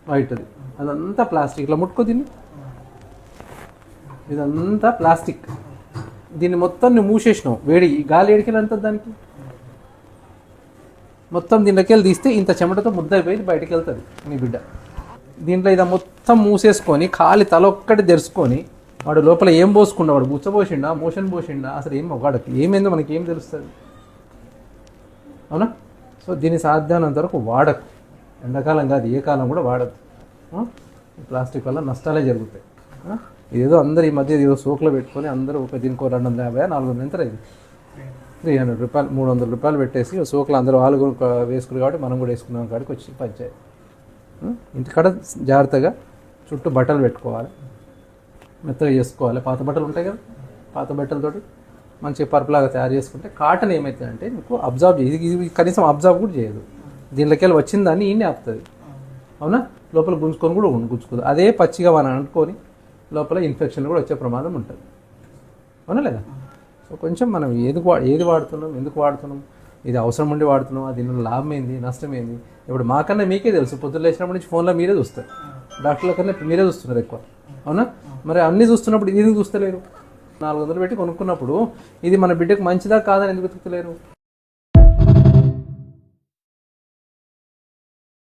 వైట్ది అదంతా ప్లాస్టిక్. ఇట్లా ముట్టుకో దీన్ని, ఇదంతా ప్లాస్టిక్. దీన్ని మొత్తం నువ్వు మూసేసినావు, వేడి గాలి ఏడికెళ్ళి అంటుంది దానికి. మొత్తం దీంట్లోకి వెళ్ళి తీస్తే ఇంత చెమటతో ముద్ద అయిపోయి బయటకు వెళ్తుంది నీ బిడ్డ. దీంట్లో ఇది మొత్తం మూసేసుకొని ఖాళీ తల ఒక్కటి తెరుచుకొని వాడు లోపల ఏం పోసుకుండా, వాడు గుచ్చబోసిండా మోషన్ పోసిండా అసలు ఏం వాడికి ఏమైందో మనకి ఏం తెలుస్తుంది, అవునా? సో దీన్ని సాధ్యమైనంత వరకు వాడకు. ఎండాకాలం కాదు, ఏ కాలం కూడా వాడద్దు. ప్లాస్టిక్ వల్ల నష్టాలే జరుగుతాయి. ఏదో అందరు ఈ మధ్య ఏదో సోకులో పెట్టుకొని అందరూ ఒక దీనికి 250 400 ఎంత ఇది 300 రూపాయలు 300 రూపాయలు పెట్టేసి సోకులు అందరూ వాళ్ళు వేసుకున్నారు కాబట్టి మనం కూడా వేసుకున్నాం కాడికి వచ్చి పంచాయి. ఇంటికాడ జాగ్రత్తగా చుట్టూ బట్టలు పెట్టుకోవాలి, మెత్తగా చేసుకోవాలి. పాత బట్టలు ఉంటాయి కదా, పాత బట్టలతోటి మంచిగా పరుపులాగా తయారు చేసుకుంటే కాటన్ ఏమవుతుందంటే మీకు అబ్జర్వ్ చేయదు, ఇది కనీసం అబ్జర్వ్ కూడా చేయదు. దీనిలోకి వెళ్ళి వచ్చిన దాన్ని ఈయనే ఆపుతుంది, అవునా? లోపల గుంజుకొని కూడా గుంజుకోదు. అదే పచ్చిగా మనం అనుకొని లోపల ఇన్ఫెక్షన్ కూడా వచ్చే ప్రమాదం ఉంటుంది, అవునా లేదా? సో కొంచెం మనం ఏది వాడుతున్నాం, ఎందుకు వాడుతున్నాం, ఇది అవసరం ఉండి వాడుతున్నాం, దీనివల్ల లాభం ఏంది నష్టం ఏంది. ఇప్పుడు మాకన్నా మీకే తెలుసు, పొద్దున్న లేచినప్పటి నుంచి ఫోన్లో మీరే చూస్తారు, డాక్టర్ల కన్నా మీరే చూస్తున్నారు ఎక్కువ, అవునా? మరి అన్నీ చూస్తున్నప్పుడు ఇది చూస్తలేరు. 400 పెట్టి కొనుక్కున్నప్పుడు ఇది మన బిడ్డకు మంచిదా కాదని ఎందుకు వెతుకుతలేరు?